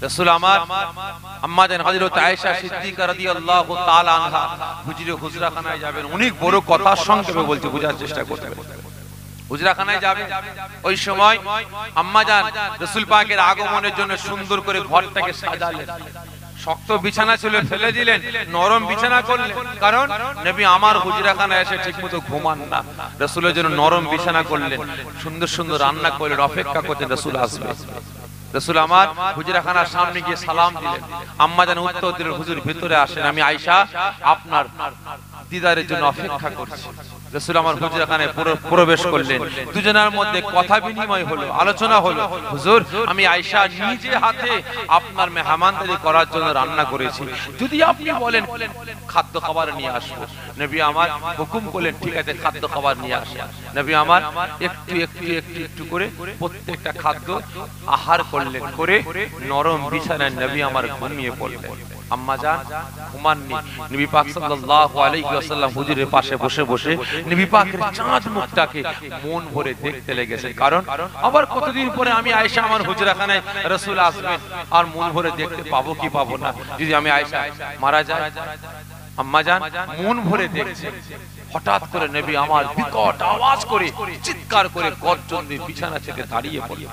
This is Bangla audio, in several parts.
রাসূল আমার আম্মা জান হযরত আয়েশা সিদ্দিকা রাদিয়াল্লাহু তাআলা আনহা হুজরাখানায় যাবেন। অনেক বড় কথা সংক্ষেপে বলতে বোঝার চেষ্টা করতে হবে। হুজরাখানায় যাবে, ওই সময় আম্মা জান রাসূল পাকের আগমনের জন্য সুন্দর করে ঘরটাকে সাজালেন। শক্ত বিছানা ছিল ফেলে দিলেন, নরম বিছানা করলেন, কারণ নবী আমার হুজরাখানায় এসে ঠিকমতো ঘুমান না। রাসূলের জন্য নরম বিছানা করলেন, সুন্দর সুন্দর রান্না করলেন, অপেক্ষা করতেন রাসূল আসবে। রাসূল আমার হুজরাখানার সামনে গিয়ে সালাম দিলেন। আম্মা জান উত্তর দিলেন, হুজুর ভিতরে আসেন, আমি আয়েশা আপনার দিদারের জন্য অপেক্ষা করছি। রাসূল আমার হুজরাখানায় প্রবেশ করলেন। দুজনের মধ্যে কথা বিনিময় হলো, আলোচনা হলো। হুজুর, আমি আয়েশা নিজে হাতে আপনার মেহমানদারি করার জন্য রান্না করেছি, যদি আপনি বলেন খাদ্য খাবার নিয়ে আসবো। নবী আমার হুকুম করলেন, ঠিক আছে খাদ্য খাবার নিয়ে আসেন। নবী আমার একটু একটু একটু একটু করে প্রত্যেকটা খাদ্য আহার করলেন, করে নরম বিছানায় নবী আমার ঘুমিয়ে পড়লেন। আম্মা জান ঘুমাননি। নবী পাক সাল্লাল্লাহু আলাইহি ওয়াসাল্লাম হুজুরের পাশে বসে বসে নবী পাকের চাঁদ মুখটাকে মন ভরে দেখতে লেগেছেন, কারণ আবার কতদিন পরে আমি আয়েশা আমার হুজরাখানায় রাসূল আসবেন, আর মন ভরে দেখতে পাবো কি পাবো না, যদি আমি আয়েশা মারা যাই। আম্মা জান মন ভরে দেখছেন। হঠাৎ করে নবী আমার বিকট আওয়াজ করে চিৎকার করে গর্জন দিয়ে বিছানা থেকে দাঁড়িয়ে পড়লেন।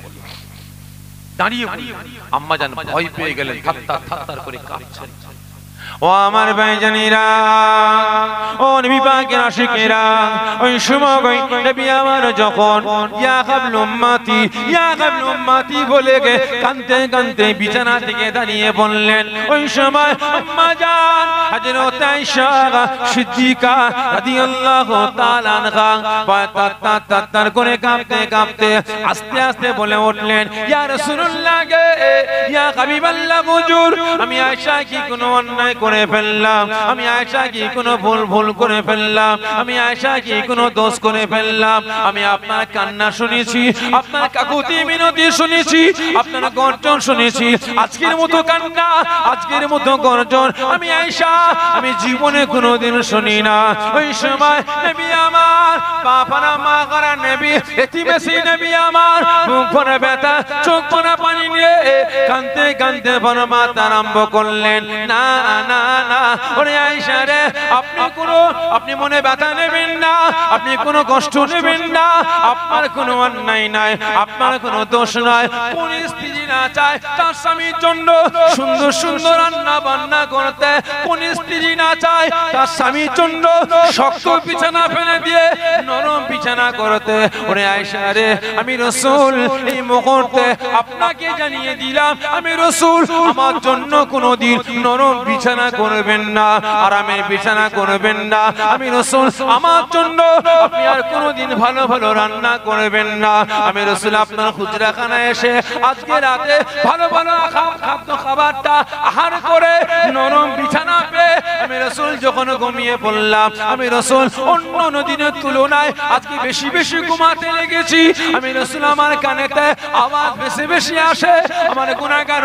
আম্মা জান ভয় পেয়ে গেলেন, থাত্তার থাত্তার করে কাঁপছেন। ও আমার ভাইজানেরা, ও নবী পাকের আশিকেরা, ওই সময় নবী আমার যখন ইয়া কাবল উম্মতি ইয়া কাবল উম্মতি বলে গে কাঁদতে কাঁদতে বিছানা থেকে দাঁড়িয়ে বললেন, ওই সময় আম্মা জান হযরত আয়েশা সিদ্দিকা রাদিয়াল্লাহু তাআলা আনহা তাত্তার করে কাঁপতে কাঁপতে আস্তে আস্তে বলে উঠলেন, ইয়া রাসূলুল্লাহ গে, ইয়া হাবিবাল্লাহ হুজুর, আমি আয়েশা কি কোনো অন্যায় করে ফেললাম? আমি আয়েশা কি কোনো ভুল করে ফেললাম? আমি আয়েশা কি কোনো দোষ করে ফেললাম? আমি আপনার কান্না শুনেছি, আপনার কাকুতি মিনতি শুনেছি, আপনার গর্জন শুনেছি, আজকের মতো কান্না, আজকের মতো গর্জন আমি আয়েশা আমি জীবনে কোনোদিন শুনি না। ওই সময় নবী আমার বাপারা মা করা নবী এতিমেসি নবী আমার মুখ ভরে ব্যথা, চোখ ভরা পানি নিয়ে কাঁদতে কাঁদতে ফরমাতে আরম্ভ করলেন, না না না, ওরে আয়েশা রে, আপনি মনে ব্যথা নেবেন না, আপনি কোনো কষ্ট নেবেন না, আপনার কোনো অন্যায় নাই, আপনার কোনো দোষ নাই। কোন স্ত্রী না চায় তার স্বামীর জন্য সুন্দর সুন্দর রান্না বান্না করতে? কোন স্ত্রী না চায় তার স্বামীর জন্য শক্ত বিছানা ফেলে দিয়ে নরম বিছানা করতে? ওরে আয়েশা রে, আমি রাসূল এই মুহূর্তে আপনাকে জানিয়ে দিলাম, আমি রাসূল আমার জন্য কোনোদিন নরম বিছানা করবেন না, আরামের বিছানা করবেন না। আমি রাসূল আমার জন্য আপনি আর কোনোদিন ভালো ভালো রান্না করবেন না। আমি রাসূল আপনার হুজরাখানায় এসে আজকে রাতে ভালো ভালো খাদ্য খাবারটা আহার করে নরম বিছানা পেয়ে আমি রাসূল যখন ঘুমিয়ে পড়লাম, আমি রাসূল অন্য দিনের তুলনায় আজকে বেশি বেশি ঘুমাতে লেগেছি। আমি রাসূল আমার কানেতে আওয়াজ বেশি বেশি আসে, আমার গুনাহগার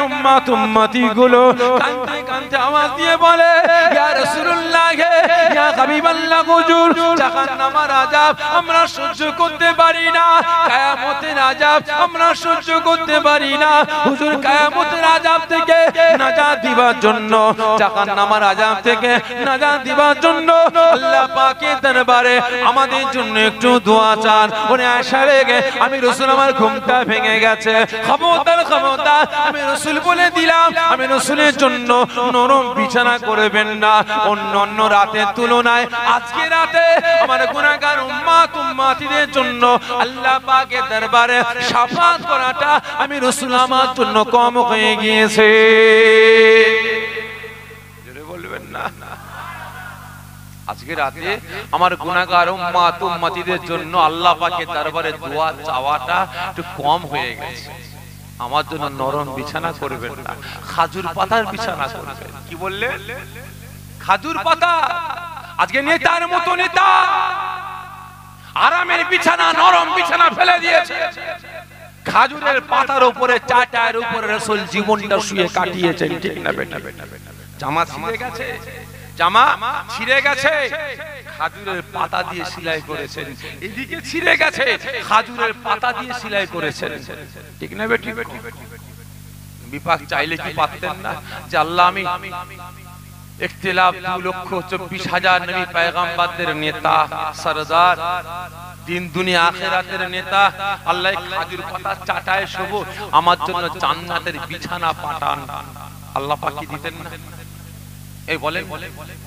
উম্মতি গুলো কাঁদতে কাঁদতে আওয়াজ দিয়ে বলে, ইয়া রাসূলুল্লাহ হে, ইয়া হাবিবাল্লাহ হুজুর, জাহান্নামের আযাব আমরা সহ্য করতে পারি না, কিয়ামতের আযাব আমরা সহ্য করতে পারি না। হুজুর কিয়ামতের আযাব থেকে নাজাত দিবার জন্য, জাহান্নামের আযাব থেকে নাজাত দিবার জন্য আল্লাহ পাকের দরবারে আমাদের জন্য একটু দোয়া চান। ওরে আয়েশা রে, আমি রাসূল আমার ঘুমটা ভেঙে গেছে, খবরদার খবরদার, আমি রাসূল বলে দিলাম, আমি রাসূলের জন্য নরম বিছানা করবেন না। অন্য রাতের তুলনায় আজকে রাতে আমার গুনাহগার উম্মতিদের জন্য আল্লাহ পাকের দরবারে শাফাত করাটা আমি রাসূল আমার জন্য কম হয়ে গিয়েছে। জোরে বলবেন না? আজকে রাতে আমার গুনাহগার উম্মতিদের জন্য আল্লাহ পাকের দরবারে দোয়া চাওয়াটা একটু কম হয়ে গেছে। আমার জন্য নরম বিছানা করবেন না, খাজুর পাতার বিছানা করবেন। কি বললেন? খাজুর পাতা। আজকে নেতার মতো নেতা আরামের বিছানা, নরম বিছানা ফেলে দিয়েছে, খাজুরের পাতার উপরে, চাটার উপরে রাসূল জীবনটা শুয়ে কাটিয়েছেন। ঠিক না বেটা? জামা ছিঁড়ে গেছে, জামা ছিঁড়ে গেছে, খাজুরের পাতা দিয়ে সেলাই করেছেন। এদিকে ছিঁড়ে গেছে, খাজুরের পাতা দিয়ে সেলাই করেছেন। ঠিক না বেটি? নবী পাক চাইলে কি পারতেন না যে আল্লাহ আমি ইখতিলাফ 2,24,000 নবী পয়গম্বরদের নেতা সরদার দিন দুনিয়া আখিরাতের নেতা আল্লাহ খাজুর পাতা চাটায় শোভ আমার জন্য জান্নাতের বিছানা পাঠান আল্লাহ পাক কি দিতেন না এই বলেন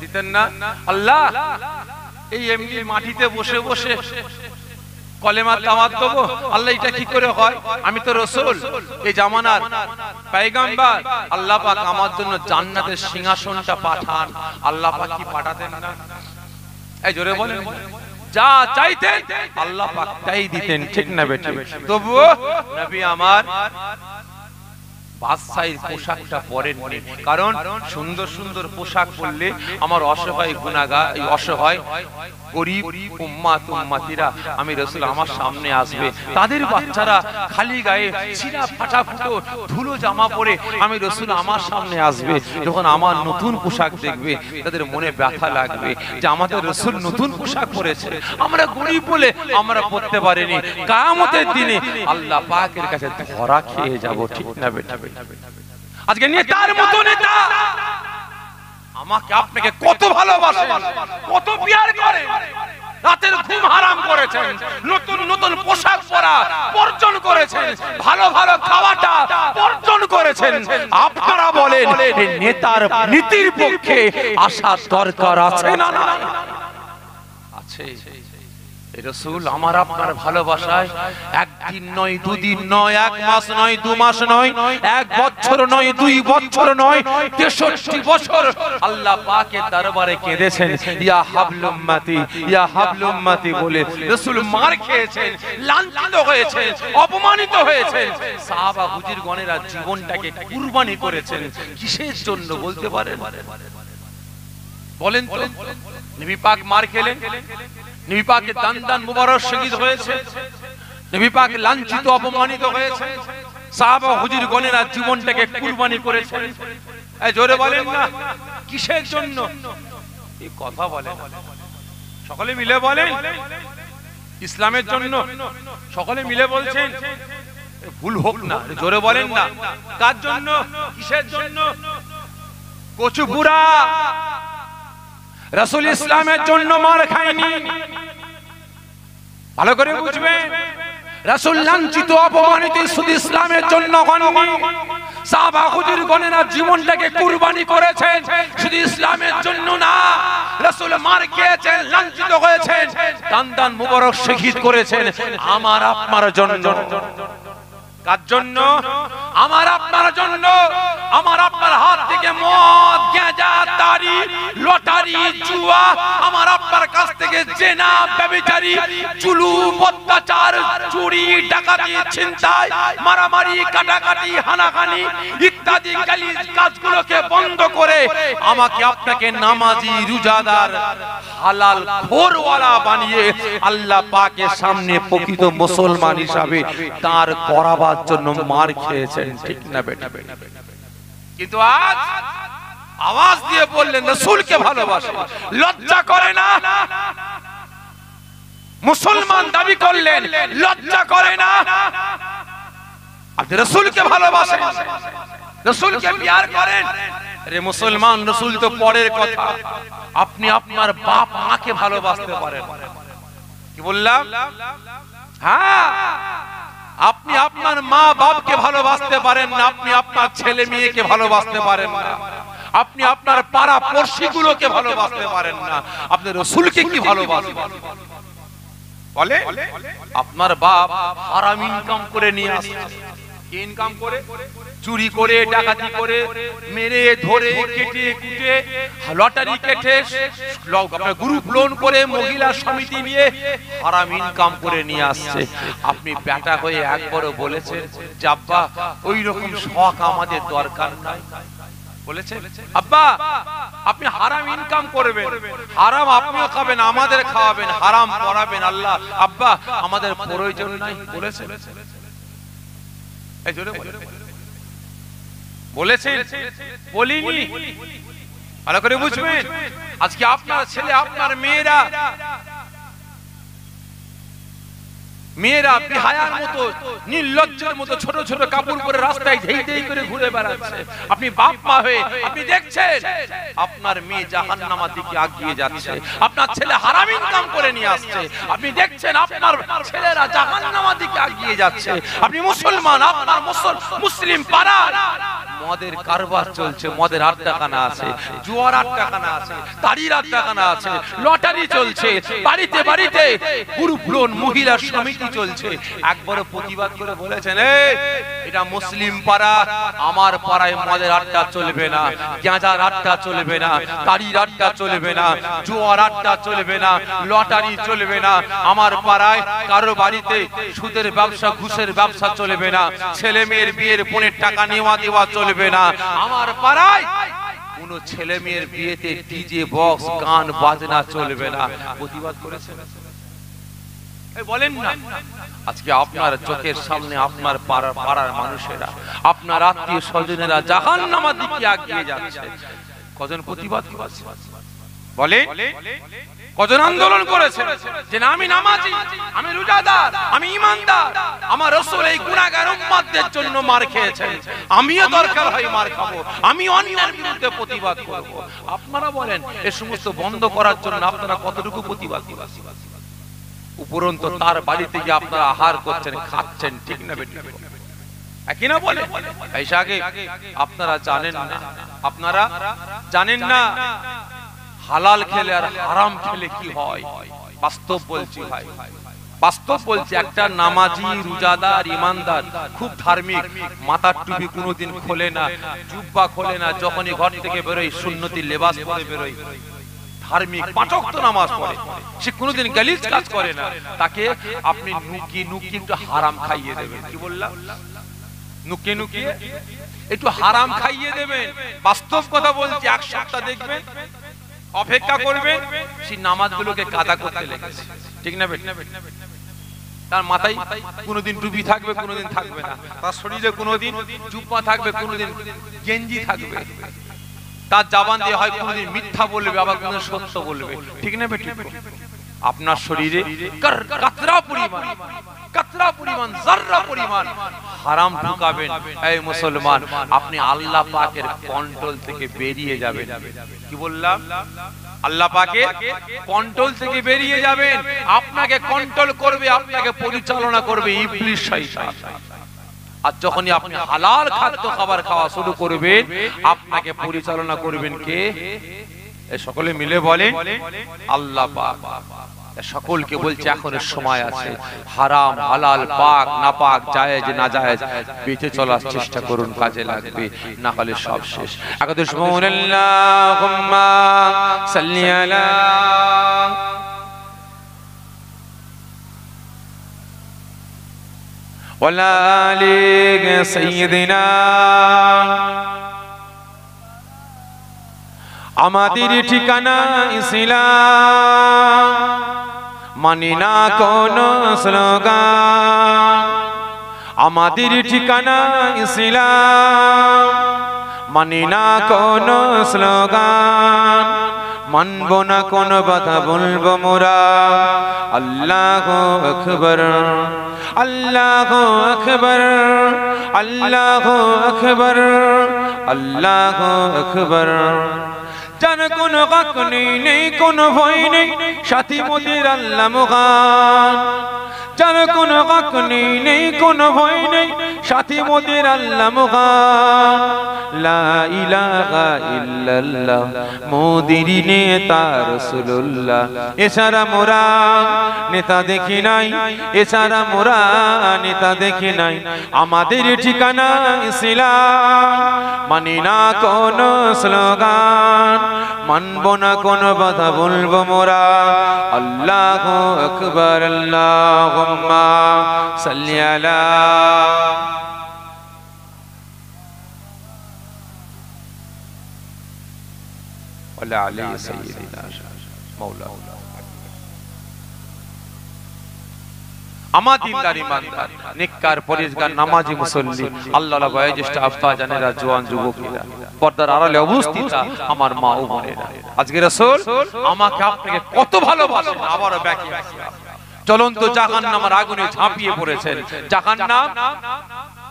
দিতেন না আল্লাহ এই এমনি মাটিতে বসে বসে কলেমা দাওয়াত দেব আল্লাহ এটা কি করে হয় আমি তো রাসূল এই জামানার পয়গম্বর আল্লাহ পাক আমার জন্য জান্নাতের সিংহাসনটা পাঠান আল্লাহ পাক কি পাঠাতেন না এই জোরে বলেন যা চাইতেন আল্লাহ পাক তাই দিতেন ঠিক না বেটা তবুও নবী আমার বাদশাহীর পোশাকটা পরেননি কারণ সুন্দর সুন্দর পোশাক পরলে আমার অসহায় গুনাহগার এই অসহায় গরীব উম্মত উম্মতিরা আমি রাসূল আমার সামনে আসবে তাদের বাচ্চারা খালি গায়ে ছিঁড়া ফাটা ফুটো ধুলো জামা পরে আমি রাসূল আমার সামনে আসবে যখন আমার নতুন পোশাক দেখবে তাদের মনে ব্যথা লাগবে যে আমাদের রাসূল নতুন পোশাক পরেছে আমরা গরীব বলে আমরা পরতে পারিনি কিয়ামতের দিনে আল্লাহ পাকের কাছে ধরা খেয়ে যাব ঠিক না বেটা আজকে নেতার মতো নেতা আমাকে আপনাকে কত ভালোবাসে কত প্যার করে রাতের ঘুম হারাম করেছেন নতুন নতুন পোশাক পরা বর্জন করেছেন ভালো ভালো খাওয়াটা বর্জন করেছেন আপনারা বলেন এই নেতার নীতির পক্ষে আসার দরকার আছে না না আছে রাসূল আমার আপনার ভালোবাসায় একদিন নয় দুদিন নয় এক মাস নয় দু মাস নয় এক বছর নয় দুই বছর নয় 63 বছর আল্লাহ পাকের দরবারে কেঁদেছেন ইয়া হাবলুম উম্মতি বলে রাসূল মার খেয়েছেন লাঞ্ছিত হয়েছেন অপমানিত হয়েছেন সাহাবা হুজুরগণেরা জীবনটাকে কুরবানি করেছেন কিসের জন্য বলতে পারেন বলেন তো নবী পাক মার খেলেন নবী পাকের দান মুবারক শহীদ হয়েছে নবী পাক লাঞ্ছিত অপমানিত হয়েছে সাহাবা হুজুরগণেরা জীবনটাকে কুরবানি করেছেন এই জোরে বলেন না কিসের জন্য এই কথা বলেন সকলে মিলে বলেন ইসলামের জন্য সকলে মিলে বলছেন ভুল হোক না জোরে বলেন না কার জন্য কিসের জন্য কচুপুরা রাসূল ইসলামের জন্য মার খায়নি ভালো করে বুঝবেন রাসূল লাঞ্ছিত অপমানিত শুধু ইসলামের জন্য হননি সাহাবা হুজুরগণেরা জীবনটাকে কুরবানি করেছেন শুধু ইসলামের জন্য না রাসূল মার খেয়েছেন লাঞ্ছিত হয়েছেন দান মুবারক শহীদ করেছেন আমার আপনার জন্য কার জন্য আমার আপনার জন্য আমার আপনার হাত থেকে মদ গাঁজা তারি লটারি জুয়া আমার আপনার কাছ থেকে জেনা ব্যভিচারী জুলুম অত্যাচার চুরি ডাকাতি ছিনতাই মারামারি কাটাকাটি হানাহানি ইত্যাদি গালিজ কাজগুলোকে বন্ধ করে আমাকে আপনাকে নামাজি রোজাদার হালাল খোরওয়ালা বানিয়ে আল্লাহ পাকের সামনে প্রকৃত মুসলমান হিসাবে তার করাবার জন্য মার খেয়েছেন ঠিক না বেটা কিন্তু আজ আওয়াজ দিয়ে বললেন রাসূলকে ভালোবাসে লজ্জা করে না মুসলমান দাবি করলেন লজ্জা করে না আপনি রাসূলকে ভালোবাসেন রাসূলকে প্যার করেন আরে মুসলমান রাসূল তো পরের কথা আপনি আপনার বাপ মাকে ভালোবাসতে পারেন কি বললাম হ্যাঁ আপনি আপনার মা বাপকে ভালোবাসতে পারেন না আপনি আপনার ছেলে মেয়েকে ভালোবাসতে পারেন না আপনি আপনার পাড়া পড়শিগুলোকে ভালোবাসতে পারেন না আপনি রাসূলকে কি ভালোবাসবেন বলে আপনার বাপ হারাম ইনকাম করে নিয়ে আসে কি ইনকাম করে চুরি করে ডাকাতি করে মেরে ধরে কেটে কুটে লটারি কেটে আপনার গ্রুপ লোন করে মহিলা সমিতি নিয়ে হারাম ইনকাম করে নিয়ে আসছে আপনি বেটা হয়ে একবারও বলেছেন যে আব্বা ওই রকম শখ আমাদের দরকার নাই বলেছেন আব্বা আপনি হারাম ইনকাম করবেন হারাম আপনিও খাবেন আমাদের খাওয়াবেন হারাম পড়াবেন আল্লাহ আব্বা আমাদের প্রয়োজন নাই বলেছেন এই জোরে বলেছেন বলিনি ভালো করে বুঝবেন আজকে আপনার ছেলে আপনার মেয়েরা মেয়েরা বিহায়ার মতো নির্লজ্জের মতো ছোট ছোট কাপড় পরে রাস্তায় ধেই ধেই করে ঘুরে বেড়াচ্ছে। আপনি বাপ মা হয়ে আপনি দেখছেন আপনার মেয়ে জাহান্নামের দিকে এগিয়ে যাচ্ছে, আপনার ছেলে হারাম ইনকাম করে নিয়ে আসছে, আপনি দেখছেন আপনার ছেলেরা জাহান্নামের দিকে এগিয়ে যাচ্ছে। আপনি মুসলমান, আপনার মুসলিম পাড়া মদের কারবার চলছে, মদের আড্ডাখানা আছে, জুয়ার আড্ডাখানা আছে, তাড়ির আড্ডাখানা আছে, লটারি চলছে, বাড়িতে বাড়িতে পুরুষ মহিলার সমিতি চলছে। একবারও প্রতিবাদ করে বলেছেন এটা মুসলিম পাড়া, আমার পাড়ায় মদের আড্ডা চলবে না, গাঁজার আড্ডা চলবে না, তাড়ির আড্ডা চলবে না, জুয়ার আড্ডা চলবে না, লটারি চলবে না, আমার পাড়ায় কারো বাড়িতে সুদের ব্যবসা ঘুষের ব্যবসা চলবে না, ছেলে মেয়ের বিয়ের পণের টাকা নেওয়া দেওয়া চলবে না, আমার পাড়ায় কোন ছেলে মেয়ের বিয়েতে ডিজে বক্স গান বাজনা চলবে না। প্রতিবাদ করেছেন? বলেন না। আজকে আপনার চোখের সামনে আপনার পাড়ার মানুষেরা, আপনার আত্মীয় স্বজনেরা জাহান্নামের দিকে এগিয়ে যাচ্ছে, কজন প্রতিবাদ করেছে? বলেন কজন আন্দোলন করেছে যে না আমি নামাজি, আমি রোজাদার, আমি ঈমানদার, আমার রাসূল এই গুনাহগার উম্মতদের জন্য মার খেয়েছেন, আমিও দরকার হয় মার খাবো, আমি অন্যের বিরুদ্ধে প্রতিবাদ করব। আপনারা বলেন এই সমস্ত বন্ধ করার জন্য আপনারা কতটুকু প্রতিবাদ করেছেন? উপরন্তু তার বাড়িতে গিয়ে আপনারা আহার করছেন, খাচ্ছেন, ঠিক না বেঠিক? একই না বলে? আগে আপনারা জানেন না, আপনারা জানেন না হালাল খেলে আর হারাম খেলে কি হয়। বাস্তব বলছি ভাই, বাস্তব বলছি। একটা নামাজি, রোজাদার, ঈমানদার, খুব ধার্মিক, মাথার টুপি কোনোদিন খোলে না, জুব্বা খোলে না, যখনই ঘর থেকে বেরোয় সুন্নতি লেবাস পরে বেরোয়, ধার্মিক, পাঁচ ওয়াক্ত নামাজ পড়ে, সে কোনোদিন গালিজ কাজ করে না, তাকে আপনি নুকি একটু হারাম খাইয়ে দেবেন। কি বললাম? নুকি একটু হারাম খাইয়ে দেবেন। বাস্তব কথা বলছি। এক সপ্তাহ দেখবেন, অপেক্ষা করবেন, সেই নামাজগুলোকে কাদা করতে লেগেছে, ঠিক না বেঠিক? তার মাথায় কোনোদিন টুপি থাকবে, কোনোদিন থাকবে না, তার শরীরে কোনোদিন জুব্বা থাকবে, কোনোদিন গেঞ্জি থাকবে, তার জবান দিয়ে হয় কোনোদিন মিথ্যা বলবে, আবার কোনোদিন সত্য বলবে, ঠিক না বেঠিক? আপনার শরীরে কাতরা পরিমাণ যাররা পরিমাণ হারাম ঢুকাবেন, এই মুসলমান আপনি আল্লাহ পাকের কন্ট্রোল থেকে বেরিয়ে যাবেন। কি বললাম? আল্লাহ পাকের কন্ট্রোল থেকে বেরিয়ে যাবেন। আপনাকে কন্ট্রোল করবে, আপনাকে পরিচালনা করবে ইবলিস শয়তান। আর যখনই আপনি হালাল খাদ্য খাবার খাওয়া শুরু করবেন, আপনাকে পরিচালনা করবেন কে? এই সকলে মিলে বলেন আল্লাহ পাক। সকলকে বলছে এখনের সময় আছে, হারাম হালাল পাক না পাক জায়েজ না জায়েজ বেঁচে চলার চেষ্টা করুন, কাজে লাগবে, না হলে সব শেষ। আকাদে সুবহানাল্লাহুম্মা সাল্লি আলা ওয়ালা আলি সাইয়্যিদিনা। আমাদের ঠিকানা ইসলাম, মানি না কোন স্লোগান। আমাদের ঠিকানা ইসলাম, মানি না কোন স্লোগান। মানব না কোন কথা বলবো মোরা। আল্লাহু আকবার, আল্লাহু আকবার, আল্লাহু আকবার, আল্লাহু আকবার। জান কোন হক নেই কোন ভয় নেই, সাথী মোদের আল্লাহ মহান। জান কোন হক নেই কোন ভয় নেই, সাথী মোদের আল্লাহ মহান। লা ইলাহা ইল্লাল্লাহ মোদের নেতা রাসূলুল্লাহ। এছাড়া মোরা নেতা দেখি নাই, এছাড়া মোরা নেতা দেখি নাই। আমাদের ঠিকানা ইসলাম, মানি না কোন স্লোগান, মানব না কোন কথা বলবো মোরা। আল্লাহু আকবার, আল্লাহুম্মা সাল্লি আলা ওয়ালা আলি সাইয়্যিদিনা মাওলা। আমার দিনদার ঈমানদার নেককার পরেজগার নামাজি মুসল্লি আল্লাহর বয়োজ্যেষ্ঠ আব্বা জানেরা, জওয়ান যুবকেরা, পর্দার আড়ালে অবস্থিত আমার মা ও বোনেরা, আজকে রাসূল আমাকে আপনাকে কত ভালোবাসেন। আবারও ব্যাখ্যা জ্বলন্ত জাহান্নামের আগুনে ঝাঁপিয়ে পড়েছেন। জাহান্নাম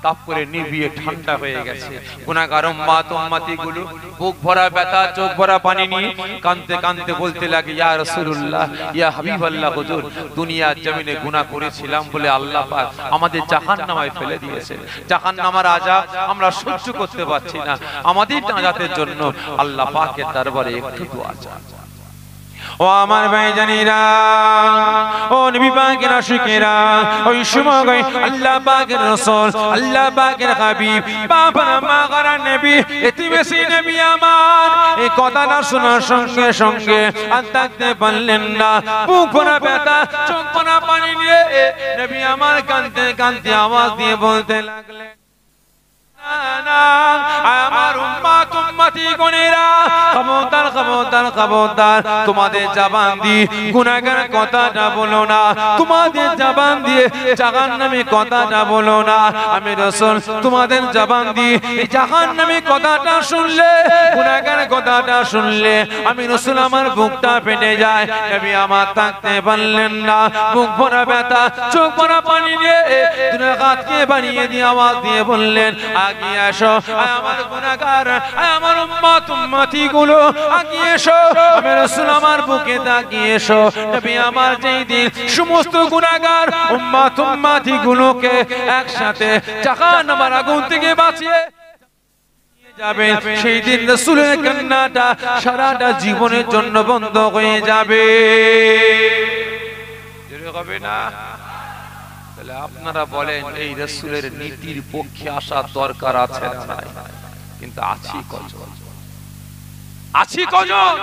তাপ করে নিভিয়ে ঠান্ডা হয়ে গেছে। গুনাহগার উম্মত উম্মতিগুলো বুক ভরা ব্যথা, চোখ ভরা পানি নিয়ে কাঁদতে কাঁদতে বলতে লাগে, ইয়া রাসূলুল্লাহ, ইয়া হাবিবাল্লাহ, হুজুর দুনিয়ার জমিনে গুনাহ করেছিলাম বলে আল্লাহ পাক আমাদের জাহান্নামে ফেলে দিয়েছে। জাহান্নামের আযাব আমরা সহ্য করতে পারছি না। আমাদের নাজাতের জন্য আল্লাহ পাকের দরবারে একটু দোয়া চাই। ও আমার ভাইজানেরা, ও নবী পাকের আশিকেরা, ওই সময় আল্লাহ পাকের রাসূল, আল্লাহ পাকের হাবিব, বাবার মাগার নবী, এতে বেশি নবী আমার এই কথাটা শোনার সঙ্গে সঙ্গে আর থাকতে পারলেন না। বুক ভরা ব্যথা, চোখ ভরা পানি নিয়ে নবী আমার কাঁদতে কাঁদতে আওয়াজ দিয়ে বলতে লাগলেন, আমার উম্মত উম্মতি গণেরা, খবরদার খবরদার খবরদার, তোমাদের জবান দিয়ে গুনাহগার কথাটা বলো না, তোমাদের জবান দিয়ে জাহান্নামী কথাটা বলো না। আমি রাসূল তোমাদের জবান দিয়ে জাহান্নামী কথাটা শুনলে, গুনাহগার কথাটা শুনলে আমি রাসূল আমার বুকটা ফেটে যায়। নবী আমার থাকতে পারলেন না, বুক ভরা ব্যথা, চোখ ভরা পানি নিয়ে দুই হাতকে বাড়িয়ে দিয়ে আওয়াজ দিয়ে বললেন, আগিয়ে এসো আমার গুনাহগার, আমার উম্মত উম্মতি গুলো আগিয়ে এসো, আমি রাসূল আমার বুকে তাকিয়ে এসো। নবী আমার যেই দিন সমস্ত গুনাহগার উম্মত উম্মতি গুলোকে একসাথে জাহান্নামের আগুন থেকে বাঁচিয়ে যাবে, সেই দিন রাসূলের কান্নাটা সারাটা জীবনের জন্য বন্ধ হয়ে যাবে। জোরে হবে না? তাহলে আপনারা বলেন এই রাসূলের নীতির পক্ষে আসার দরকার আছে না নাই? কিন্তু আছি কজন? আছি কজন?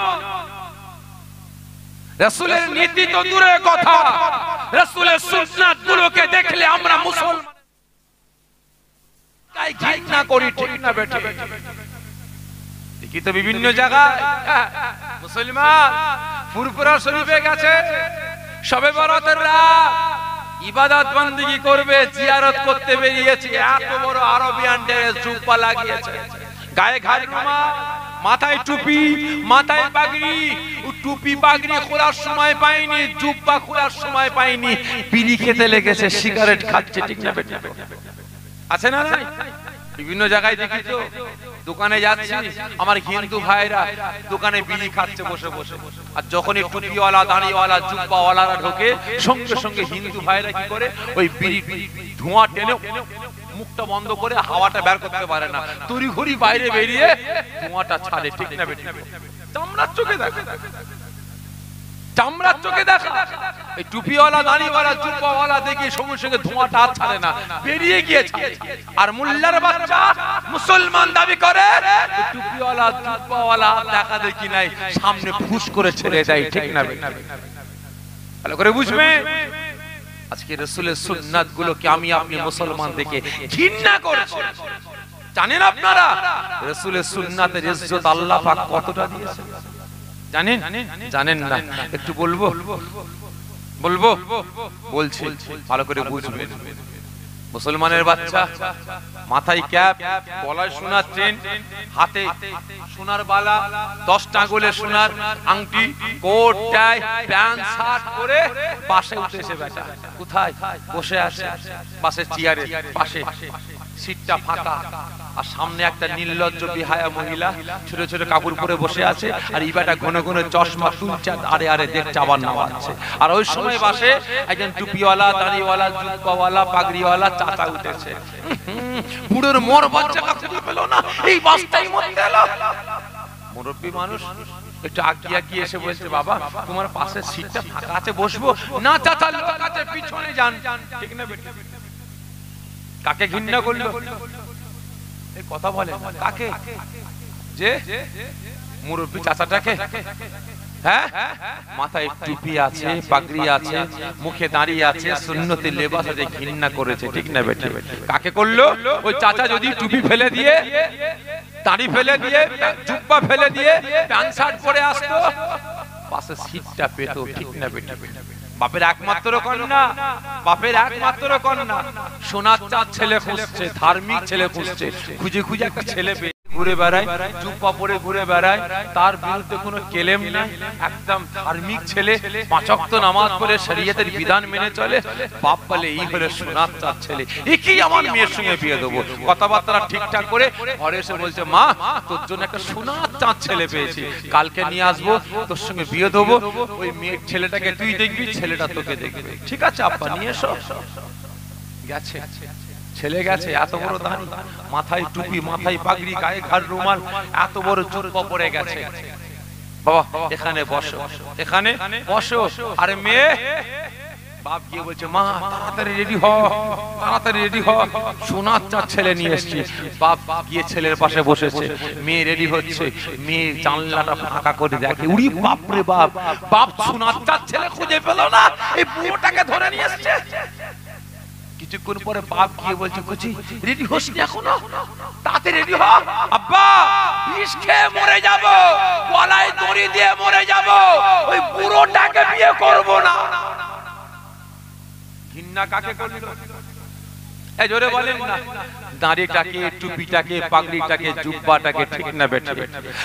রাসূলের নীতি তো দূরের কথা, রাসূলের সুন্নাত গুলোকে দেখলে আমরা মুসলমান কাই ঘৃণা করি, ঠিক না বেঠে? দেখি তো বিভিন্ন জায়গায় মুসলমান ফুরফুরা শরীফে গেছে, শবে বরাতের রাত ইবাদত বন্দেগী করবে, জিয়ারত করতে বেরিয়েছে, এত বড় আরবিয়ান ড্রেস জুব্বা লাগিয়েছে, গায়ে ঘাড় রুমাল, মাথায় টুপি, মাথায় পাগড়ি, টুপি পাগড়ি খোলার সময় পায়নি, জুব্বা খোলার সময় পায়নি, বিড়ি খেতে লেগেছে, সিগারেট খাচ্ছে, ঠিক না বেটা? আছে না নাই? বিভিন্ন জায়গায় দেখি তো, দোকানে যাচ্ছি আমার হিন্দু ভাইরা দোকানে বিড়ি খাচ্ছে বসে বসে, আর যখনই টুপিওয়ালা, দাড়িওয়ালা, জুব্বাওয়ালারা ঢোকে সঙ্গে সঙ্গে হিন্দু ভাইরা কি করে, ওই বিড়ি ধোঁয়া টেনে মুখটা বন্ধ করে হাওয়াটা বের করতে পারে না, তড়িঘড়ি বাইরে বেরিয়ে ধোঁয়াটা ছাড়ে, ঠিক না বেটা? চামড়ার চোখে দেখা, চামড়ার চোখে দেখা। এই টুপিওয়ালা, দাড়িওয়ালা, জুব্বাওয়ালা দেখি সঙ্গে সঙ্গে ধোঁয়াটা আর ছাড়ে না, বেরিয়ে গিয়েছে। আর মুল্লার বাচ্চা মুসলমান দাবি করে, টুপিওয়ালা জুব্বাওয়ালা দেখা দেখি নাই, সামনে ফুস করে ছেড়ে দেয়, ঠিক না? ভালো করে বুঝবে। আজকে রাসূলের সুন্নাত গুলোকে আমি আপনি মুসলমান দেখে ঘৃণা করছি। জানেন আপনারা রাসূলের সুন্নাতের ইজ্জত আল্লাহ পাক কতটা দিয়েছে? জানেন? জানেন না? একটু বলবো বলবো বলছি, ভালো করে বুঝবেন। মুসলমানের বাচ্চা মাথায় ক্যাপ, গলায় সোনার চেন, হাতে সোনার বালা, 10টা আঙ্গুলে সোনার আংটি, কোট টাই, প্যান্ট শার্ট পরে পাশে উঠেছে বেটা। কোথায় বসে আছে? পাশে চেয়ারে পাশে, সিটটা ফাঁকা, আর সামনে একটা নির্লজ্জ বিহায়া মহিলা ছোট ছোট কাপড় পরে বসে আছে, আর এই বেটা ঘন ঘন চশমা তুলছে, আরে আরে দেখছে, আবার নামাচ্ছে। আর ওই সময় পাশে একজন টুপিওয়ালা, দাড়িওয়ালা, জুব্বাওয়ালা, পাগড়িওয়ালা চাচা উঠেছে। বুড়োর মোর বাচ্চা খুঁজে পেল না, এই বাসটাই মরতে এলো। মুরব্বী মানুষ একটু আগিয়ে গিয়ে এসে বলছে, বাবা তোমার পাশের সিটটা ফাঁকা আছে, বসবো না? চাচা লোক আছে, পিছনে যান, ঠিক না বেটা? কাকে ঘৃণা করলো? এই কথা বলে কাকে? যে মুরব্বী চাচাটাকে। হ্যাঁ, মাথায় টুপি আছে, পাগড়ি আছে, মুখে দাঁড়িয়ে আছে, সুন্নতের লেবাস আছে, ঘৃণা করেছে, ঠিক না বেটা? কাকে করলো? ওই চাচা যদি টুপি ফেলে দিয়ে, দাড়ি ফেলে দিয়ে, জুব্বা ফেলে দিয়ে, প্যান্ট শার্ট পরে আসতো, পাশে সিটটা পেত, ঠিক না বেটা? বাপের একমাত্র কন্যা, বাপের একমাত্র কন্যা, সোনার চাঁদ ছেলে খুঁজছে, ধার্মিক ছেলে খুঁজছে, খুঁজে খুঁজে একটা ছেলে পেয়ে ঘুরে বেড়ায়, জুব্বা পরে ঘুরে বেড়ায়, তার বিরুদ্ধে কোনো কেলেম নাই, একদম ধার্মিক ছেলে, 5 ওয়াক্ত নামাজ পড়ে শরীয়তের বিধান মেনে চলে, বাপ বলে এই হলো সোনার চাঁদ ছেলে, একেই আমার মেয়ের সঙ্গে বিয়ে দেবো। কথাবার্তা ঠিকঠাক করে ঘরে এসে বলছে, মা তোর জন্য একটা সোনার চাঁদ ছেলে পেয়েছি, কালকে নিয়ে আসবো, তোর সঙ্গে বিয়ে দেবো, ওই মেয়ের ছেলেটাকে তুই দেখবি, ছেলেটা তোকে দেখবে। ঠিক আছে আব্বা, নিয়ে এসো। গেছে ছেলে, গেছে এত বড় দাঁড়ি, মাথায় টুপি, মাথায় পাগড়ি, গায়ে ঘাড় রুমাল, এত বড় জুব্বা পরে গেছে। বাবা এখানে বসো, এখানে বসো। আরে মেয়ে, বাপ গিয়ে বলছে, মা তাড়াতাড়ি রেডি হ, তাড়াতাড়ি রেডি হ, সোনার চাঁদ ছেলে নিয়ে এসেছি। বাপ গিয়ে ছেলের পাশে বসেছে, মেয়ে রেডি হচ্ছে, মেয়ে জানলাটা ফাঁকা করে দেখে, উড়ি বাপ রে বাপ, বাপ সোনার চাঁদ ছেলে খুঁজে পেল না, এই বুড়োটাকে ধরে নিয়ে এসেছে। কিছুক্ষণ পরে বাপ গিয়ে বলছে, কুচি রেডি হসনি এখনো, তাতে রেডি হ। আব্বা বিষ খেয়ে মরে যাব, গলায় দড়ি দিয়ে মরে যাব, ওই বুড়োটাকে বিয়ে করব না। ঘৃণা কাকে করলো? এই জোরে বলেন না। দাড়িটাকে, টুপিটাকে, পাগড়িটাকে, জুব্বাটাকে, ঠিক না বেঠে?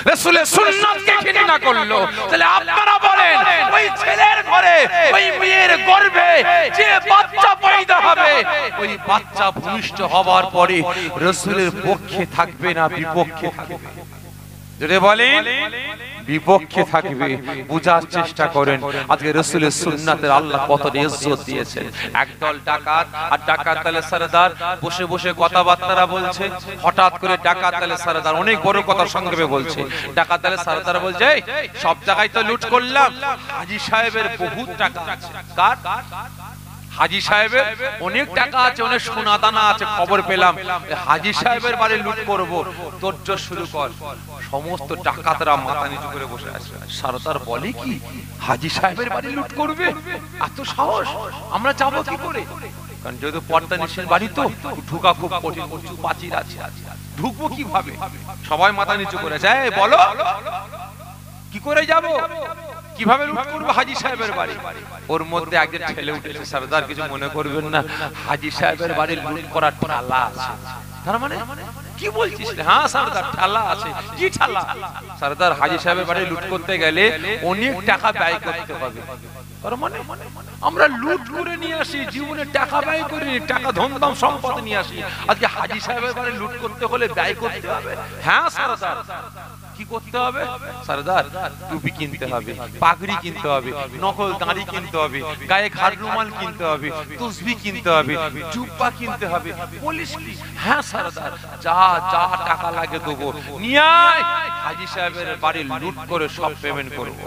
রাসূলের সুন্নাতকে ঘৃণা করলো। তাহলে আপনারা বলেন, ওই ছেলের ঘরে, ওই মেয়ের গর্ভে যে বাচ্চা পয়দা হবে, ওই বাচ্চা ভূমিষ্ঠ হওয়ার পরে রাসূলের পক্ষে থাকবে না বিপক্ষে থাকবে? জোরে বলেন, বিপক্ষে থাকবে। বুঝার চেষ্টা করেন আজকে রাসূলের সুন্নাতের আল্লাহ কত ইজ্জত দিয়েছেন। একদল ডাকাত, আর ডাকাত দলে সরদার বসে বসে কথাবার্তা বলছে। হঠাৎ করে ডাকাত দলে সরদার অনেক বড় কথা সংক্ষেপে বলছে। ডাকাত দলে সরদার বলছে, সব জায়গায় তো লুট করলাম, হাজী সাহেবের বহুত টাকা আছে। কার? হাজী সাহেবের অনেক টাকা আছে, অনেক সোনা দানা আছে, খবর পেলাম হাজী সাহেবের বাড়ি লুট করব। তোর্য শুরু কর। সমস্ত ডাকাতরা মাথা নিচু করে বসে আছে। সরদার বলে, কি হাজী সাহেবের বাড়ি লুট করবে? এত সাহস, আমরা যাব কি করে? কারণ যেহেতু পর্দা নিষেধ বাড়ি, তো ঢোকা খুব কঠিন, উঁচু প্রাচীর আছে, ঢুকবো কিভাবে? সবাই মাথা নিচু করে যায়, বলো কি করে যাব, কিভাবে লুট করবো হাজী সাহেবের বাড়ি? ওর মধ্যে একজন ছেলে উঠেছে, সরদার কিছু মনে করবেন না, হাজী সাহেবের বাড়ি লুট করার ঠালা আছে। তার মানে কি বলছিস? হ্যাঁ সরদার, ঠালা আছে। কি ঠালা? সরদার, হাজী সাহেবের বাড়ি লুট করতে গেলে অনেক টাকা ব্যয় করতে হবে। তার মানে আমরা লুট করে নিয়ে আসি, জীবনে টাকা ব্যয় করি, টাকা ধনদাম সম্পদ নিয়ে আসি, আজকে হাজী সাহেবের বাড়ি লুট করতে হলে ব্যয় করতে হবে। হ্যাঁ সরদার, কি করতে হবে? সরদার, টুপি কিনতে হবে, পাগড়ি কিনতে হবে, নকল দাড়ি কিনতে হবে, গায়ে ঘাড় রুমাল কিনতে হবে, তসবিহ কিনতে হবে, জুব্বা কিনতে হবে। বলিস কি? হ্যাঁ সরদার, যা যা টাকা লাগে দেবো, নিয়ে আয়, হাজী সাহেবের বাড়ি লুট করে সব পেমেন্ট করব।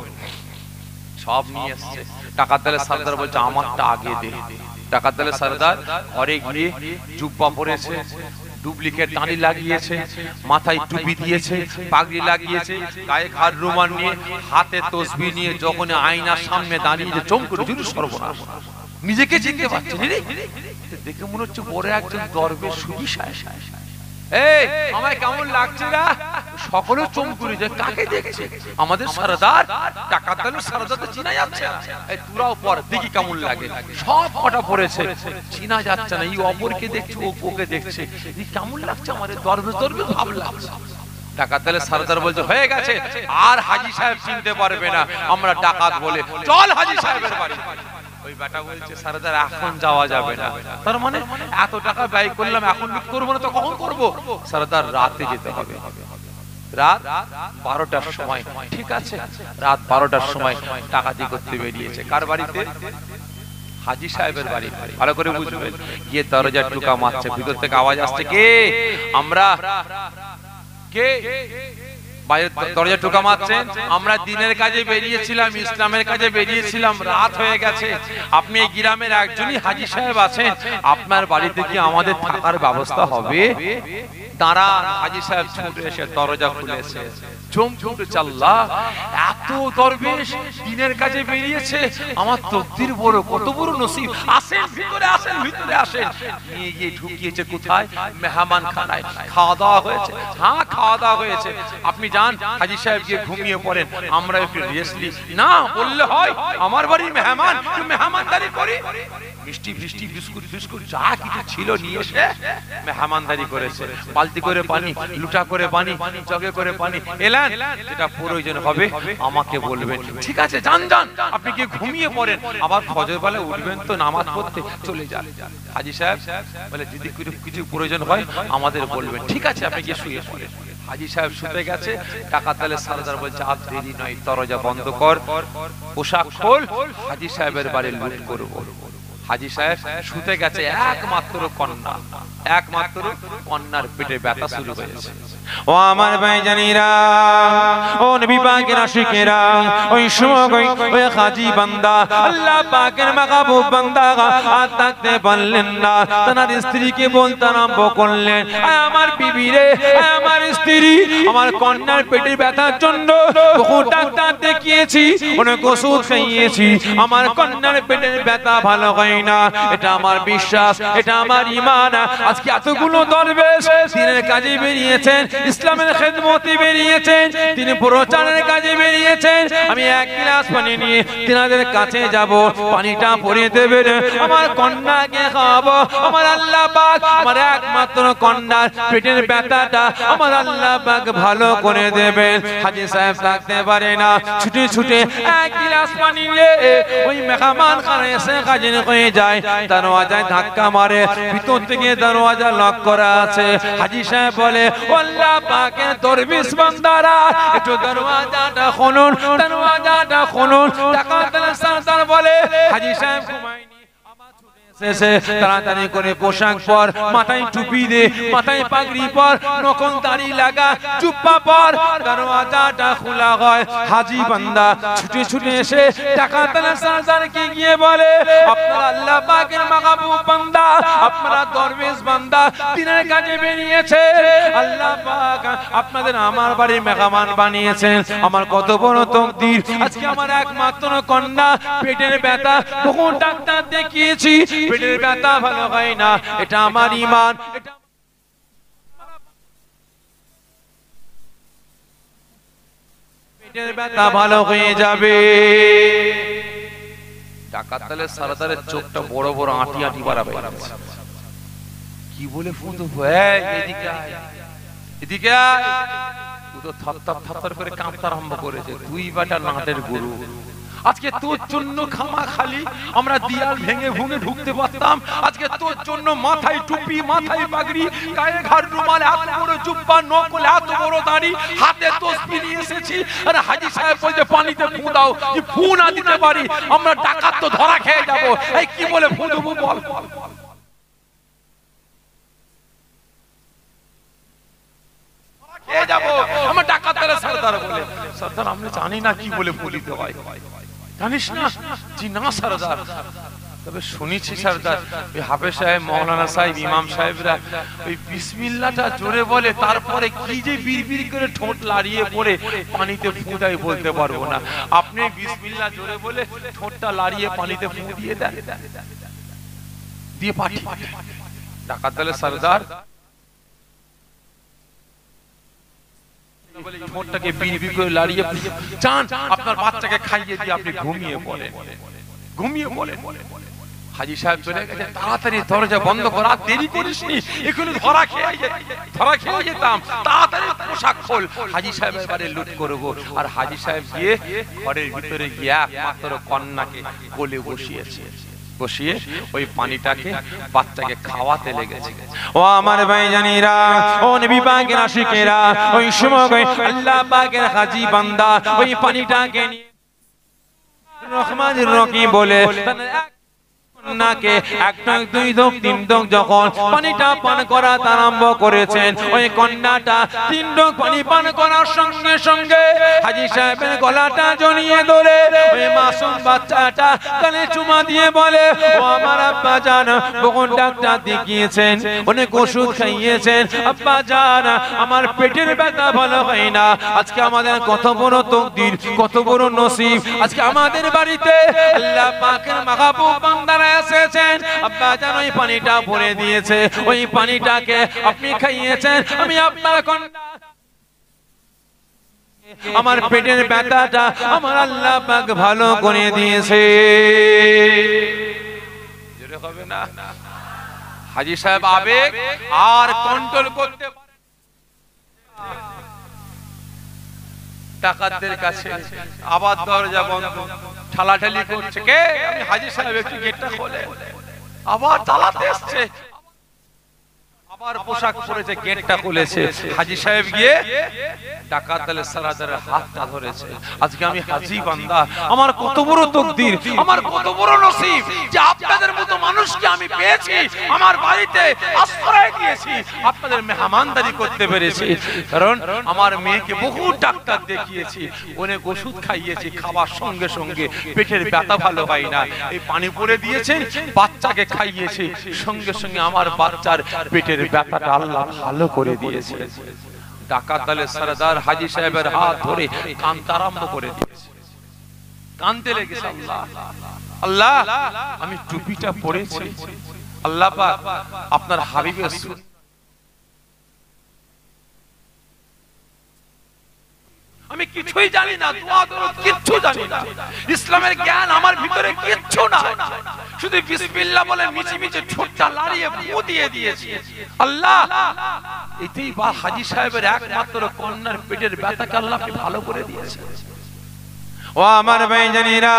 সব নিয়ে এসছে। টাকা দিলে সরদার বলছে, আমারটা আগে দে। টাকা দিলে সরদার ঘরে গিয়ে জুব্বা পরেছে, ডুপ্লিকেট দাড়ি লাগিয়েছে, মাথায় টুপি দিয়েছে, পাগড়ি লাগিয়েছে, গায়ে ঘাড় রুমাল নিয়ে, হাতে তসবিহ নিয়ে যখন আয়নার সামনে দাঁড়িয়ে চমকে উঠল, সর্বনাশ, নিজেকে চিনতে পারছেন। দেখে মনে হচ্ছে বড় একজন দরবেশ সুফি সাহেব। এই আমায় কেমন লাগছে না? সকলে চমকুরে যায়, কাকে দেখছে? আমাদের সরদার। টাকা দিলে সরদার তো চিনা যাচ্ছে না। এই তুরাও পর, দেখি কেমন লাগে। সব কটা পড়েছে, চিনা যাচ্ছে না। এই অপরকে দেখছে, ওকে দেখছে, কেমন লাগছে আমাদের দরবেশ দরবেশ ভাব লাগছে। ডাকাত দলে সরদার বলছে, হয়ে গেছে, আর হাজী সাহেব চিনতে পারবে না, আমরা ডাকাত বলে, চল হাজী সাহেবের বাড়ি। ওই বেটা বলছে, সরদার এখন যাওয়া যাবে না। তার মানে এত টাকা ব্যয় করলাম, এখন লুট করবো না তো কখন করবো? সরদার, রাতে যেতে হবে, রাত 12টার সময়। ঠিক আছে, রাত 12টার সময় ডাকাতি করতে বেরিয়েছে। কার বাড়িতে? হাজী সাহেবের বাড়ি। ভালো করে বুঝবেন। গিয়ে দরজা টুকা মারছে, ভিতর থেকে আওয়াজ আসছে, কে? আমরা। কে? বাইরে দরজা টোকা মারছেন। আমরা দিনের কাজে বেরিয়েছিলাম, ইসলামের কাজে বেরিয়েছিলাম, রাত হয়ে গেছে। আপনি এই গ্রামের একজনই হাজী সাহেব আছেন, আপনার বাড়িতে কি আমাদের থাকার ব্যবস্থা হবে? দাঁড়ান। হাজী সাহেব ছুটে এসে দরজা খুলেছে, চমকে চাল্লা, এত দরবেশ দিনের কাজে বেরিয়েছে, আমার তকদির বড়, কত বড় নসিব। আসেন ভিতরে, আসেন ভিতরে আসেন। নিয়ে গিয়ে ঢুকিয়েছে কোথায়? মেহমান খানায়। খাওয়া দাওয়া হয়েছে? হ্যাঁ খাওয়া দাওয়া হয়েছে। আপনি যান, হাজী সাহেব গিয়ে ঘুমিয়ে পড়েন, আমরা একটু রেস্ট নিই। না বললে হয়, আমার বাড়ির মেহমান, মেহমানদারি করি। মিষ্টি ফিষ্টি বিস্কুট বিস্কুট যা কিছু ছিল নিয়ে এসে মেহমানদারি করেছে। বালতি করে পানি, লুটা করে পানি, জগে করে পানি এলেন, যেটা প্রয়োজন হবে আমাকে বলবেন। ঠিক আছে যান যান, আপনি কি ঘুমিয়ে পড়েন, আবার ফজর বেলা উঠবেন তো নামাজ পড়তে, চলে যান। হাজী সাহেব বলে যদি কিছু প্রয়োজন হয় আমাদের বলবেন। ঠিক আছে আপনি গিয়ে শুয়ে পড়েন। হাজী সাহেব শুতে গেছে। টাকাতালে সরদার বলছে আর দেরি নয়, দরজা বন্ধ কর, পোশাক খোল, হাজী সাহেবের বাড়ি লুট করব। হাজী সাহেব শুতে গেছে, একমাত্র কন্যা, একমাত্র কন্যার পেটে ব্যথা শুরু হয়েছে। ও আমার ভাইজানেরা, ও নবী পাকের আশিকেরা, ওই সময় ওই হাজী বান্দা আল্লাহ পাকের মাহবুব বান্দা আর থাকতে পারলেন না, তার স্ত্রীকে বলতে আরম্ভ করলেন, আমার বিবি রে, আমার স্ত্রী, আমার কন্যার পেটের ব্যথার জন্য বহু ডাক্তার দেখিয়েছি, অনেক ওষুধ খাইয়েছি, আমার কন্যার পেটের ব্যথা ভালো হয় না। এটা আমার বিশ্বাস, এটা আমার ঈমান। আজকে এতগুলো দরবেশ দিনের কাজে বেরিয়েছেন, ইসলামের খেদমতে বেরিয়েছেন, তিনি প্রচারের কাজে বেরিয়েছেন। আমি এক গ্লাস পানি নিয়ে তিনাদের কাছে যাব, পানিটা পরিয়ে দেবেন, আমার কন্যাকে খাওয়াবো। আমার আল্লাহ পাক আমার একমাত্র কন্যার পেটের ব্যথাটা আমার আল্লাহ পাক ভালো করে দেবেন। হাজী সাহেব থাকতে পারে না, ছুটে ছুটে এক গ্লাস পানি নিয়ে ওই মেহমান খানায় এসে হাজির হয়ে যায়। দরওয়াজায় ধাক্কা মারে, ভিতর থেকে দরওয়াজা লক করা আছে। হাজী সাহেব বলে, আল্লাহ পাকের দরবেশ বান্দারা একটু দরওয়াজাটা খুলুন, দরওয়াজাটা খুলুন। টাকাতালে সরদার বলে, হাজী সাহেব ঘুমায়নি, তাড়াতাড়ি করে পোশাক পর, মাথায় টুপি দে, মাথায় পাগড়ি পর, নখন দাড়ি লাগা, চুপ্পা পর। দরওয়াজাটা খোলা হয়। হাজী বান্দা ছুটে ছুটে এসে টাকাতালে সরদারকে গিয়ে বলে, আপনারা আল্লাহ পাকের মাহবুব বান্দা, আপনারা দরবেশ বান্দা দিনের কাজে বেরিয়েছে, আল্লাহ পাক আপনাদের আমার বাড়ির মেহমান বানিয়েছেন। আমার কত বড় তকদির, আজকে আমার একমাত্র কন্যা পেটের ব্যথা, বহু ডাক্তার দেখিয়েছি, পেটের ব্যথা ভালো হয় না। এটা আমার ঈমান, পেটের ব্যথা ভালো হয়ে যাবে। টাকাতালে সরদারের চোখটা বড় বড় আঁটি আঁটি বাড়াবে। কি বলে ফুঁদু, এদিকে আয়, এদিকে আয়। তুই তো থাপ্তার থাপ্তার করে কাঁপতে আরম্ভ করেছে। তুই বেটা নাটের গুরু, আজকে তোর জন্য খামা খালি আমরা দিয়াল ভেঙে ভুঙে ঢুকতে পারতাম। আজকে তোর জন্য মাথায় টুপি, মাথায় পাগড়ি, গায়ে ঘাড় রুমাল, এত বড় জুব্বা, নকল এত বড় দাড়ি, হাতে তসবিহ নিয়ে এসেছি। আর হাজী সাহেব বলছে পানিতে ফু দাও, কি ফু না দিতে পারি আমরা ডাকাত তো ধরা খেয়ে যাব। এই কি বলে ফু দেবো বল? খেয়ে যাব আমরা ডাকাতের সরদার বলে। সরদার আমরা জানি না কি বলে ফু দিতে হয়, জানিস না? জি না সরদার, তবে শুনেছি সরদার ওই হাফেজ সাহেব, মৌলানা সাহেব, ইমাম সাহেবরা ওই বিসমিল্লাহটা জোরে বলে, তারপরে কি যে বিড়বিড় করে ঠোঁট লাড়িয়ে পড়ে পানিতে ফু দেয় বলতে পারবো না। আপনি বিসমিল্লাহ জোরে বলে ঠোঁটটা লাড়িয়ে পানিতে ফু দিয়ে দেন, দিয়ে পাঠিয়ে ডাকাতদলে সরদার ঠোঁটটাকে বিড়বিড় করে লাড়িয়ে চান আপনার বাচ্চাকে খাইয়ে দিয়ে আপনি ঘুমিয়ে পড়েন, ঘুমিয়ে পড়েন। হাজী সাহেব চলে গেছে, তাড়াতাড়ি দরজা বন্ধ করা, দেরি করিসনি, এখানে ধরা খেয়ে যেতাম, তাড়াতাড়ি পোশাক খোল, হাজী সাহেবের বাড়ি লুট করবো। আর হাজী সাহেব গিয়ে ঘরের ভিতরে গিয়ে একমাত্র কন্যাকে কোলে বসিয়েছে, বসিয়ে ওই পানিটাকে বাচ্চাকে খাওয়াতে লেগেছে। ও আমার ভাইজানেরা, ও নবী পাকের আশিকেরা, ওই সময় আল্লাহ পাকের হাজী বান্দা ওই পানিটাকে নিয়ে রহমানুর রহিম বলে নাকে এক ঢোক, দুই ঢোক, তিন ঢোক যখন পানিটা পান করা আরম্ভ করেছেন, ওই কন্যাটা তিন ঢোক পানি পান করার সঙ্গে সঙ্গে হাজী সাহেবের গলাটা জড়িয়ে ধরে ওই মাসুম বাচ্চাটা কানে চুমা দিয়ে বলে, ও আমার আব্বা জান, বহু ডাক্তার দেখিয়েছেন, অনেক ওষুধ খাইয়েছেন, আব্বা জান আমার পেটের ব্যথা ভালো হয় না। আজকে আমাদের কত বড় তকদির, কত বড় নসিব, আজকে আমাদের বাড়িতে আল্লাহ পাকের মাহবুব বান্দারা এসেছেন। আব্বা জান ওই পানিটা ভরে দিয়েছে, ওই পানিটাকে আপনি খাইয়েছেন, আমি আপনার কন্যা, আমার পেটের ব্যথাটা আমার আল্লাহ পাক ভালো করে দিয়েছে। বলে হবে না। হাজী সাহেব আবেগ আর কন্ট্রোল করতে পারে ডাকাতদের কাছে আবার দরজা বন্ধ, ঠালাঠালি করছে, কে? আমি হাজী সাহেব, একটু গেটটা খোলে। আবার তালাতে আসছে, আবার পোশাক পরেছে, গেটটা খুলেছে। হাজী সাহেব গিয়ে ডাকাত দলের সারাদারের হাতটা ধরেছে। আজকে আমি হাজী বান্দা, আমার কত বড় তাকদীর, আমার কত বড় নসিব যে আপনাদের মতো মানুষকে আমি পেয়েছি, আমার বাড়িতে আশ্রয় দিয়েছি, আপনাদের মেহমানদারি করতে পেরেছি। কারণ আমার মেয়েকে বহু ডাক্তার দেখিয়েছি, অনেক ওষুধ খাইয়েছি, খাবার সঙ্গে সঙ্গে পেটের ব্যথা ভালো হয় না, এই পানি পরে দিয়েছেন, বাচ্চাকে খাইয়েছি, সঙ্গে সঙ্গে আমার বাচ্চার পেটের ব্যথাটা আল্লাহ ভালো করে দিয়েছে। ডাকাত দলের সরদার হাজী সাহেবের হাত ধরে কাঁদতে আরম্ভ করে দিয়েছে, কাঁদতে লেগেছে। আল্লাহ, আমি টুপিটা পরেছি, আল্লাহ পাক আপনার হাবিবের আমি কিছুই জানি না, দোয়া দরুদ কিচ্ছু জানি না, ইসলামের জ্ঞান আমার ভিতরে কিচ্ছু না, শুধু বিসমিল্লাহ বলে মিচি মিচি ঠোঁটটা লাড়িয়ে ফু দিয়ে দিয়েছি। আল্লাহ, এতেই বা হাজী সাহেবের একমাত্র কন্যার পেটের ব্যথাকে আল্লাহ ভালো করে দিয়েছে। ও আমার ভাইজানেরা,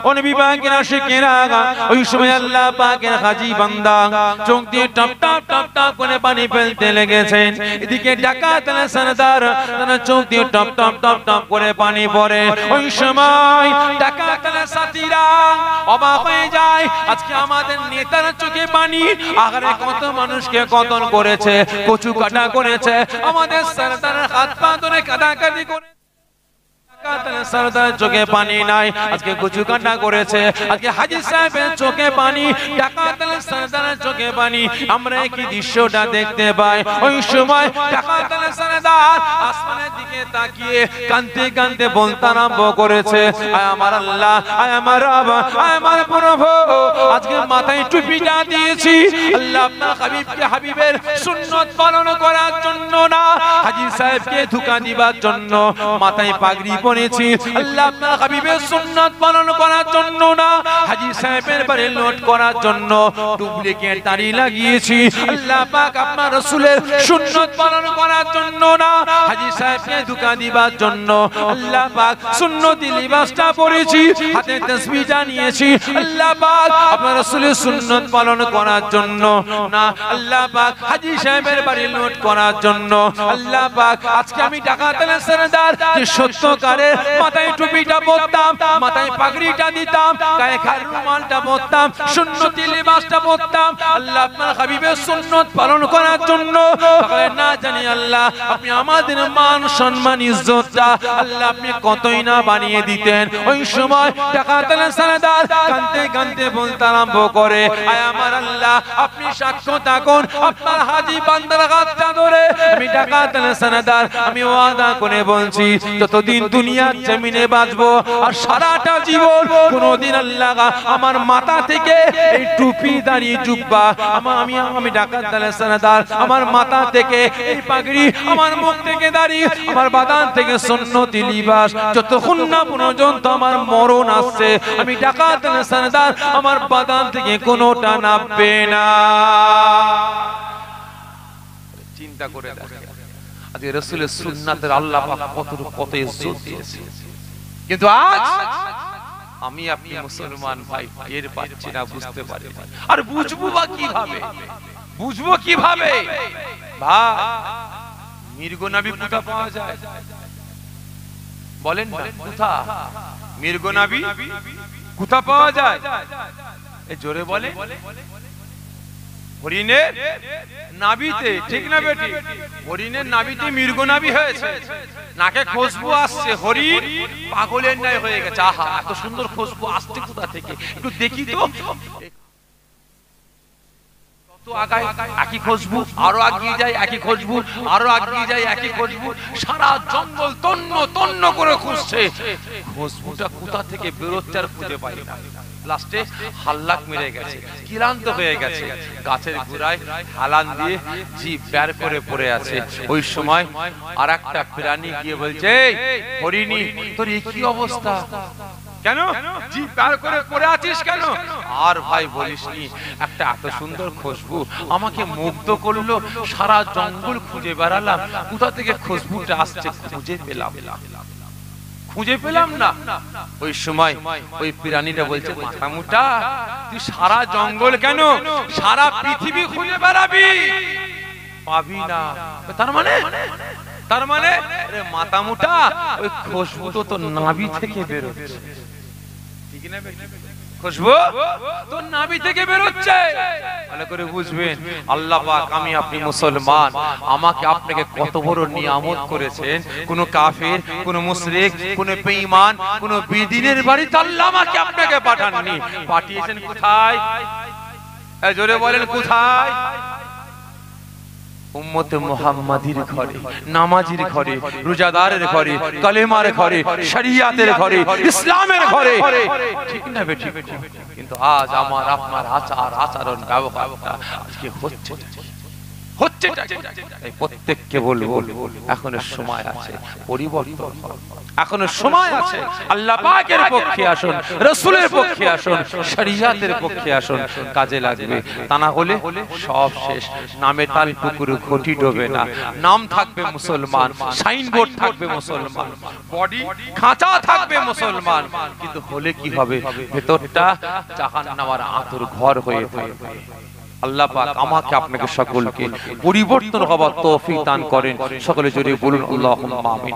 ও নবী পাকের আশিকেরা, ওই সময় আল্লাহ পাকের হাজী বান্দা চোখ দিয়ে টপ টপ টপ টপ করে পানি ফেলতে লেগেছেন। এদিকে ডাকাত সরদার তার চোখ দিয়ে টপ টপ টপ টপ করে পানি পড়ে। ওই সময় ডাকাত সাথীরা অবাক হয়ে যায়, আজকে আমাদের নেতার চোখে পানি, আগারে কত মানুষকে কতল করেছে, কচু কাটা করেছে, আমাদের সরদারের হাত পা ধরে কাটাকাটি করে সরদার চোখে পানি নাই, আজকে কচু কাটা করেছে, আজকে হাজী সাহেবের চোখে পানি, ডাকাত সরদারের চোখে পানি। আমরা কি দৃশ্যটা দেখতে পাই? ওই সময় ডাকাত সরদার আসমানের দিকে তাকিয়ে কাঁদতে কাঁদতে বলতে আরম্ভ করেছে, আয় আমার আল্লাহ, আয় আমার রব, আয় আমার প্রভু, আজকে মাথায় টুপিটা দিয়েছি আল্লাহ আপনার হাবিবকে হাবিবের সুন্নাত পালন করার জন্য না, হাজী সাহেবকে ধোঁকা দিবার জন্য মাথায় পাগড়ি পরেছি আল্লাহ আপনার হাবিবের সুন্নাত পালন করার জন্য না, হাজী সাহেবের বাড়ি লোড করার জন্য ডুপ্লিকেট দাড়ি লাগিয়েছি আল্লাহ পাক আপনার রাসূলের সুন্নাত পালন করার জন্য না, হাজী সাহেবকে ধোঁকা দিবার জন্য আল্লাহ পাক সুন্নতি লিবাসটা পরেছি, হাতে তাসবিহটা নিয়েছি আল্লাহ পাক আপনার রাসূলের সুন্নাত পালন করার জন্য না, আল্লাহ পাক হাজী সাহেবের বাড়ি লোড করার জন্য আল্লাহ পাক। আজকে আমি ডাকাত সরদার যে সত্যকারের মাথায় টুপিটা পরতাম, মাথায় পাগড়িটা দিতাম, গায়ে খালি রুমালটা পরতাম, সুন্নতি লিবাসটা পরতাম আল্লাহ আপনার হাবিবের সুন্নাত পালন করার জন্য, তাহলে না জানি আল্লাহ আপনি আমাদের মান সম্মান ইজ্জতটা আল্লাহ আপনি কতই না বানিয়ে দিতেন। ওই সময় ডাকাত সরদার কাঁদতে কাঁদতে বলতে আরম্ভ করে, আয় আমার আল্লাহ, আপনি সাক্ষ্য থাকুন, আপনার হাজী বান্দার হাতটা ধরে আমি ডাকাত সরদার আমি ওয়াদা করে বলছি, যতদিন দুনিয়ার জমিনে বাঁচবো আর সারাটা জীবন কোনদিন আল্লাহ আমার মাথা থেকে এই টুপি দাড়ি জুব্বা আমি ডাকাত সরদার আমার মাথা থেকে এই পাগড়ি, আমার মুখ থেকে দাড়ি, আমার বাদান থেকে সুন্নতি লিবাস, যতক্ষণ না পর্যন্ত আমার মরণ আসছে আমি ডাকাত সরদার আমার বাদান থেকে কোনোটা নামবে না। চিন্তা করে দেখেন আজকে রাসূলের সুন্নাতের আল্লাহ পাক কত ইজ্জত দিয়েছে, কিন্তু আজ আমি আপনি মুসলমান ভাই টের পাচ্ছি না, বুঝতে পারি না। আর বুঝবো বা কিভাবে? বুঝবো কিভাবে? ভাই মির্গো নবী কোথা পাওয়া যায় বলেন না? কোথা মির্গো নবী কোথা পাওয়া যায়? এই জোরে বলে। হরিণের নাভিতে, ঠিক না বেটি? হরিণের নাভিতে মির্গো নাভি হয়েছে, নাকে খুশবু আসছে, হরিণ পাগলের ন্যায় হয়ে গেছে। আহা, এত সুন্দর খুশবু আসছে কোথা থেকে? একটু দেখি তো। একই খুশবু, আরো আগিয়ে যায় একই খুশবু, আরো আগিয়ে যায় একই খুশবু, সারা জঙ্গল তন্ন তন্ন করে খুঁজছে, খুশবুটা কোথা থেকে বেরোচ্ছে আর খুঁজে পায় না। লাস্টে হাল্লাক মেরে গেছে, ক্লান্ত হয়ে গেছে, গাছের গোড়ায় হালান দিয়ে জিভ বের করে পড়ে আছে। ওই সময় আর একটা প্রাণী গিয়ে বলছে, হরিণী তোর এই কি অবস্থা? কেন জিভ বার করে পড়ে আছিস কেন? আর ভাই বলিসনি, একটা এত সুন্দর খুশবু আমাকে মুগ্ধ করলো, সারা জঙ্গল খুঁজে বেড়ালাম, কোথা থেকে খুশবুটা আসছে খুঁজে পেলাম না। ওই সময় ওই প্রাণীটা বলছে, মাথা মুটা তুই সারা জঙ্গল কেন, সারা পৃথিবী খুঁজে বেড়াবি, পাবি না। তার মানে আরে মাথা মুটা, ওই খুশবু তো নাভি থেকে বেরোচ্ছে, ঠিক না? খুশবু তো নাভি থেকে বেরোচ্ছে। ভালো করে বুঝবেন, আল্লাহ পাক আমি আপনি মুসলমান, আমাকে আপনাকে কত বড় নিয়ামত করেছেন। কোন কাফির, কোন মুশরিক, কোন বেঈমান, কোন বেদিনের বাড়িতে আল্লাহ আমাকে আপনাকে পাঠাননি, পাঠিয়েছেন কোথায়? জোরে বলেন কোথায়? উম্মতে মুহাম্মাদির ঘরে, নামাজির ঘরে, রোজাদারের ঘরে, কালেমার ঘরে, শরিয়াতের ঘরে, ইসলামের ঘরে, ঠিক না বেঠিক? কিন্তু আজ আমার আপনার আচার আচরণ ব্যবহারটা আজকে হচ্ছে প্রত্যেককে বলবো এখনো সময় আছে, পরিবর্তন এখনো সময় আছে। আল্লাহ পাকের পক্ষে আসুন, রাসূলের পক্ষে আসুন, শরিয়াতের পক্ষে আসুন, কাজে লাগবে। তা না হলে সব শেষ। নামে তাল পুকুরে ঘটি ডোবে না, নাম থাকবে মুসলমান, সাইনবোর্ড থাকবে মুসলমান, বডি খাঁচা থাকবে মুসলমান, কিন্তু হলে কি হবে? ভেতরটা জাহান্নামের আঁতুর ঘর হয়ে থাকবে। আল্লাহ পাক আমাকে আপনাকে সকলকে পরিবর্তন হবার তৌফিক দান করেন। সকলে জোরে বলুন আল্লাহুম্মা আমিন।